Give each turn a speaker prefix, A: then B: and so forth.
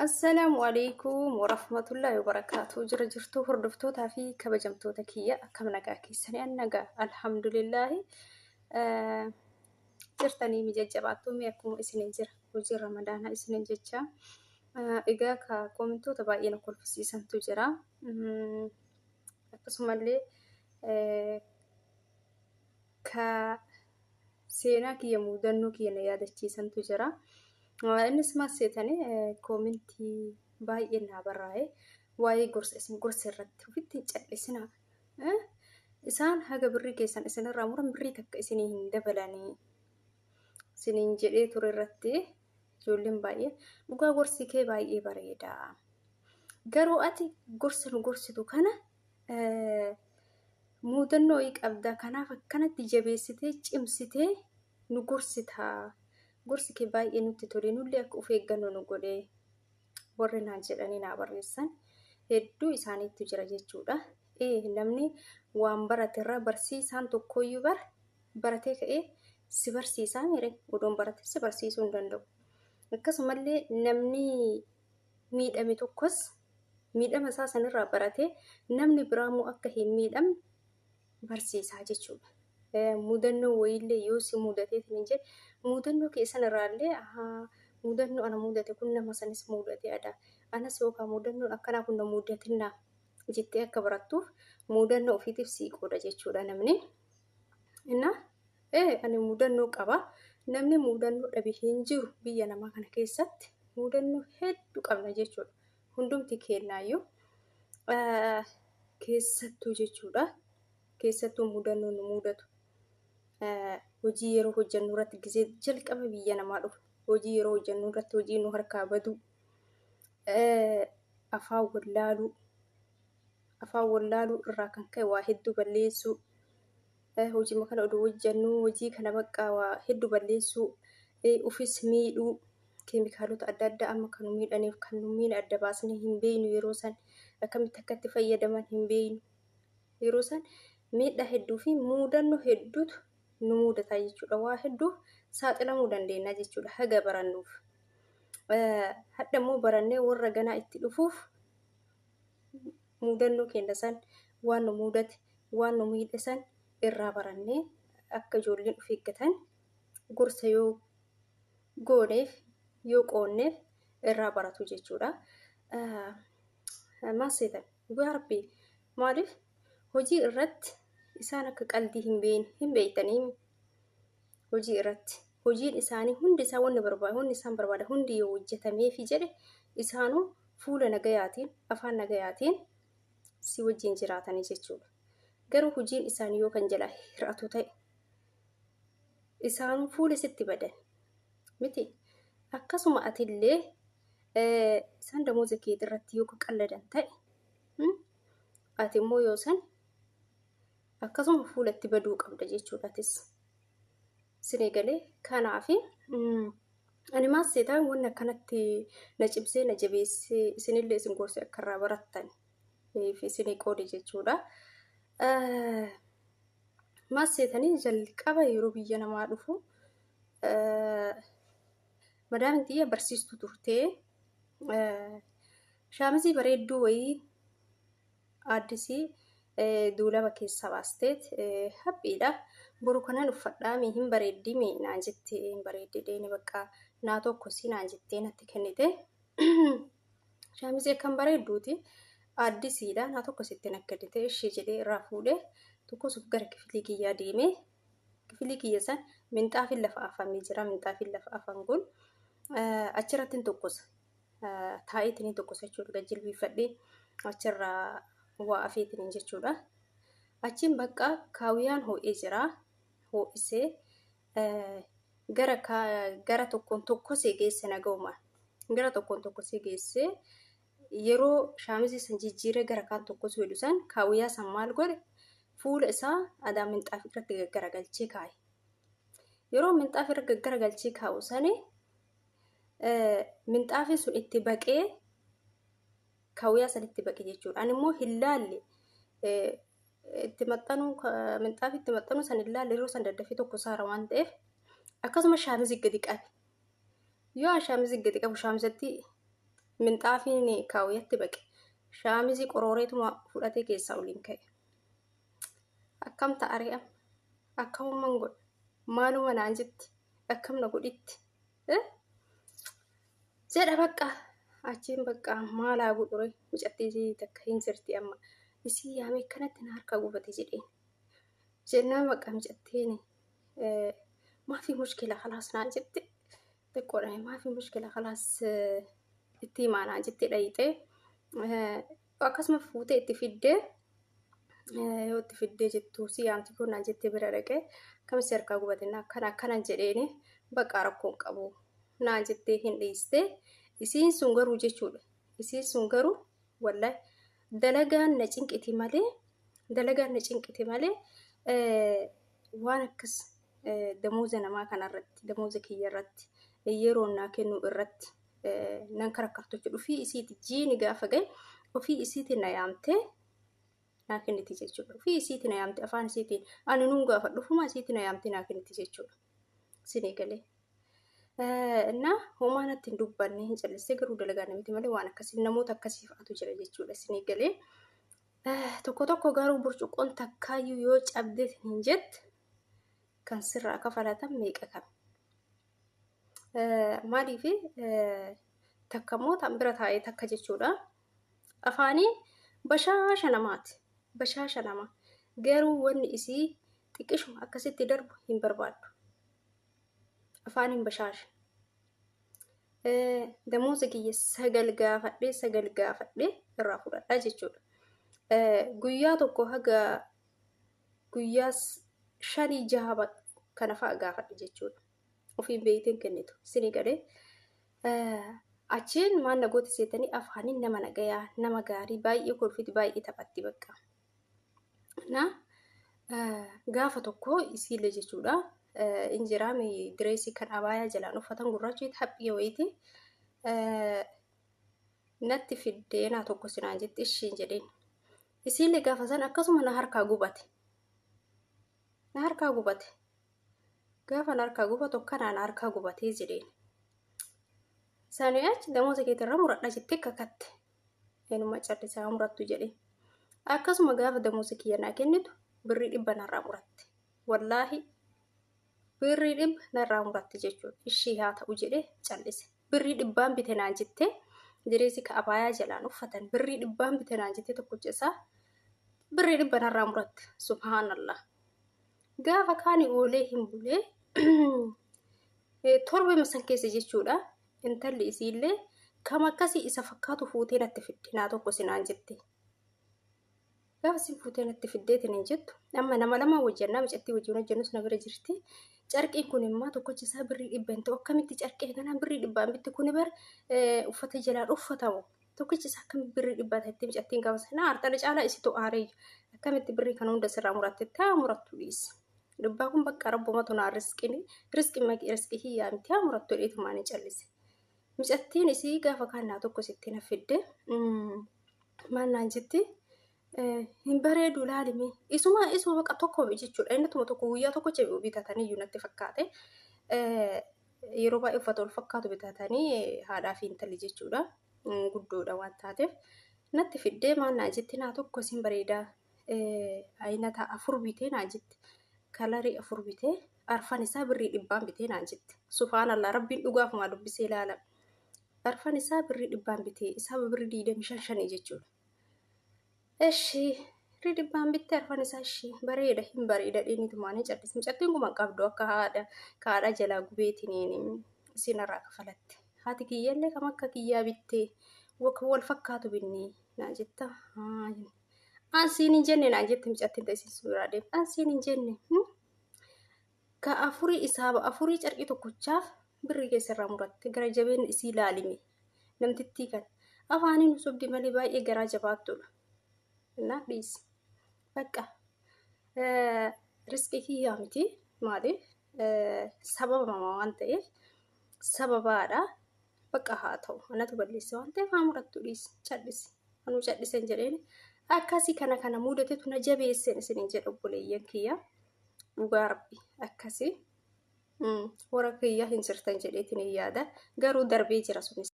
A: السلام عليكم ورحمة الله وبركاته. جرجرتو هردفتو تافي كبجمتو تكية كم نجاكي سنة النجا الحمد لله. جرتني مججباتو ميكم إسنجر وجر رمضان إسنجتشا. إجا كومنتو تباين كل في سيسن تجرا. بس مالي ك سينا كي يمودنو كي نيادة سيسن تجرا. إنس ما سيتني كومنتي باي إنها براي واي قرص اسم قرص الرد وفيتي جل إسنا إسان هاجا بري كيسان إسنا رامورن بري تك إسنين دبلاني سنين جلي توري الرد جولين باي بقى قرصي كي باي بريدا قرو أتي قرص دوكانا مودنو إيك أبدا كنا فكانت تجابيستي جمستي نقرصتها قرصي كي باي إنو تتولينو اللي أكو في جنو نقولي ورنا جلاني نابريسان هدو إساني تجرا جيتشودا نمني وامبرة الرا برسيسان توكويو براتيك سبرسيسان ميري ودون برات سبرسيسون دندو نكسمالي نمني ميد أمي توكوس ميد أم أساسا الرا براتي نمني برامو أكهي ميد أم برسيسا جيتشودا مودنو ويلي يوسي مودتي تنجي مودنو كيسان الرالي مودنو أنا مودتي كنا مثلا اسم مودتي أدا أنا سوكا مودنو أكنا كنا مودتنا جتة كبرتو مودنو في تفسير كودا جتشودا نمني إننا أنا مودنو كبا نمني مودنو أبي هنجر بيا نما كان كيسات مودنو هيد قبل جتشودا هندوم تكيرنا يو كيساتو جتشودا كيساتو مودنو نمودتو hojii yeroo hojjannu irratti gisee jalqaba biyya namaa dhufu hojii yeroo hojjannu irratti hojii nu harkaa badu afaan wallaaluu irraa kan ka'e waa hedduu balleessuu hojii makana oduu hojjannu hojii kana bakka waa hedduu balleessuu ofis miidhuu keemikaalota adda addaa amma kan nu miidhaniif kan nu miidha adda baasnee hin beeynu yeroo san akkamitti akka itti fayyadaman hin beeynu yeroo san miidhaa hedduu fi muudannoo hedduutu nu mudata jechuudha waa hedduu saaxilamuu dandeenya jechuudha haga barannuuf hadda immoo barannee warra ganaa itti dhufuuf mudannoo keenya san waan nu mudate waan nu miidhe san irraa barannee akka ijoolleen of eeggatan gorsa yoo gooneef yoo qoonneef irraa baratu jechuudha maaseetan garbii maaliif hojii irratti isaan akka qalbii hin beeytanii hojii irratti hojiin isaanii hundi isaa wanni barbaadu hundi isaan barbaada hundi yoo hojjetamee fi jedhe isaanuu fuula nagayaatiin afaan nagayaatiin si wajjin jiraatanii jechuudha garuu hojiin isaanii yoo kan jala hir'atu ta'e isaanuu fuula sitti badan miti akkasuma atillee isaan damooza keetii irratti yoo qalladan ta'e ati immoo yoo san akkasuma fuulatti baduu qabda jechuudhaatis sinegalee kanaafi ani maaseetaan wanna kanatti na cimsee na jabeessee isinillee isin gorsee akka irraa barattan fi isinii qoode jechuudha maaseetanii jalqaba yeroo biyya namaa dhufu madaamin xiyya barsiistuu turtee shaamizii bareedduu wayii aaddisii duulaba keessa baasteet haphiidha boru kanaan uffadhaa mi hin bareeddii mi naan jettee hin bareeddee ni bakka naa tokko si naan jettee natti kennite shaamizii kan bareedduuti aaddisiidha naa tokko sitti nakkadite ishee jedhee irraa fuudhee tokkosuuf gara kifilii kiyyaa deemee kifilii kiyya san minxaafiin lafa afamee jira minxaafiin lafa afan kun achirratti hin tokkosa taa'iitiin hin tokkosa jechuudha gajjilbiifadhee achirraa waa afeetiin jechuudha achiin bakka kaawiyaan ho'ee jira ho'isee gara tokkoon tokkosee geesse nagaumaan gara tokkoon tokkosee geesse yeroo shaamizii san jijjiiree gara kaan tokkosuu heddu san kaawiyaa san maal godhe fuula isaa adaa minxaafi irratti gaggaragalchee kaa'e yeroo minxaafi irra gaggaragalchee kaa'u sani minxaafi sun itti baqee kaawiyaa san itti baqe jechuudha ani immoo hin laalle itti maxxanuu minxaafi itti maxxanuu san hin laalle yeroo san daddafee tokko saara waan ta'eef akkasuma shaamizii gadi qabe yoo shaamizii gadi qabu shaamizatti minxaafiin kaawwatte baqe shaamizii qorooreetuma fudhatee keessaa oliin ka'e. Akkam ta'ari'a akkamummaan godha maaluma naan jetti akkam na godhitti jedha bakka achiin bakka maalaa godhure mucattii takka hin jirti amma isii yaamee kanatti na harka gubate jedheen jennaan bakka mucattiin maafi mushkila khalaas naan jetti xiqqoodha maafi mushkila khalaas itti himaa jettee dhayite akkasuma fuutee itti fiddee yoo itti fiddee jettu si yaamti kun naan jettee bira dhaqee kamsi harkaa gubate akkanan jedheeni bakka rakkoon qabu naan jettee hin dhiiste isiin sun garuu jechuudha isiin sun garuu wallahi dalagaan na cinqiti malee waan akkas damooza namaa kanarratti damooza kiyya irratti yeroo naa kennu irratti nan karakkartu jedhu ofii isiiti jiini gaafa gahe ofii isiitiin na yaamtee naa kenniti jechuudha. Ofii isiitiin na yaamtee afaan isiitiin ani nuun gaafa dhufuma isiitiin na yaamtee naa kenniti jechuudha. Sinii galee. Na homaa natti hin dubbanne hin callistee garuu dalagaa namiti malee waan akkasii namoota akkasii fa'aatu jira jechuudha. Sinii galee. Tokko garuu burcuqqoon takkaayyuu yoo cabdee hin jette kan sirraa kafalatan meeqa qaba. Maaliif takkammoo tan bira taa'ee takka jechuudha. Afaaniin bashaasha namaati. Bashaasha nama. Garuu wanni isii xiqqishuma akkasitti darbu hin barbaaddu. Afaaniin bashaasha. Damooza kiyya sagal gaafadhee irraa fudhadhaa jechuudha. Guyyaa tokko haga guyyaa 5-6 kana fa'a gaafadhe jechuudha. Ofiin beeyteen kennitu sinii galee achiin maal nagooti seetanii afaaniin nama nagayaa nama gaarii baay'ee kolfiti baay'ee taphatti bakka. Gaafa tokko isiillee jechuudha injiraami direesii kan abaayaa jalaan uffatan gurraacha haphii wayiiti natti fiddee naa tokko sinaan jetti ishiin jedheen isiillee gaafa san akkasuma na harkaa gubate. Gaafa na harkaa gubatu akkanaa na harkaa gubatee jedheen. Sanii achi damooza keetirra muradha jettee kakatte. Eenyummaa callisaa murattu jedheen. Akkasuma gaafa damooza kiyya naa kennitu birrii 100 narraa muratte. Wallaahi birrii 100 narraa muratte jechuudha. Ishii haa ta'u jedhee callise. Birrii 100 bite naan jettee direesii ka abaayaa jalaan uffatan birrii 100 bite naan jettee tokkocha isaa birrii 100 narraa muratte. Subhaanallah. Gaafa kaani oolee hin bulee torba masan keessa jechuudha. Intalli isiillee kam akkasii isa fakkaatu fuutee natti fidde naa tokko sinaan jette. Gaafa sin fuutee natti fiddeetiin hin jettu amma nama lama wajjannaa mucattii wajjin hojjennus na bira jirti. Carqiin kun immoo tokkochi isaa birrii 100 hin ta'u akkamitti carqee ganaan birrii 100 bitti kun bar uffata jalaan uffatamu. Tokkichi isaa akkamitti birrii 100 ta'etti mucattiin gaafa sana arxala caalaa isitu aaree akkamitti birrii kana hunda sirraa muratte taa murattu dhiisi. Dubbaa kun bakka rabbumatu naa riskii hiyyaa miti haa murattu dheetumaan hin callise. Mucattiin isii gaafa kannaa tokko sitti na fidde maannaan jetti hin bareedu laalimi isuma bakka tokko jechuudha. Innatuma tokko guyyaa tokko bitatanii iyyuu natti fakkaate yeroo baay'ee uffata wal fakkaatu bitatanii haadhaa fi intalli jechuudha. Guddoodha waan taateef natti fiddee maannaan jetti naa tokko isin bareedaa aynata 4 bitee naan jetti. Kalarii 4 bitee arfan isaa birrii 100 bitee naan jetti. Subhaanallah rabbiin dhugaafuma dubbisee ilaala. Arfan isaa birrii 100 bitee isaa birrii 25 jechuudha. Eshi birrii 100 bittee arfan isaa eshi bareeda hin bareeda dheeniitumaan hin callise. Mucattiin kun qabdu akka haadha jalaa gubeetiin isinarraa kafalatte. Haati kiyyallee kam akka kiyyaa bittee wal fakkaatu binnee naan jetta. Ansiin hin jenne naan jette mucattiin ta'isiin suuraa deemte. Ansiin hin jenne. Ka afurii carqii tokkochaaf birrii keessarraa muratte gara jabeen isii laalime. Namtittii kan afaaniin sobdi malee baay'ee garaa jabaattudha. Naa dhiisi. Bakka riskii kiyyaa miti maaliif sababa waan ta'eef sababaadha. Bakka haa ta'u anatu balleesse waan ta'eef haa murattu dhiisi. Callisi. Anuu callisen jedheen. Akkasii kana mudatetu na jabeesseen isiniin jedhu obboleeyyan kiyya dhugaa rabbi akkasii warra kiyya hin jirtan jedheetiin yaada garuu darbee jira sunis.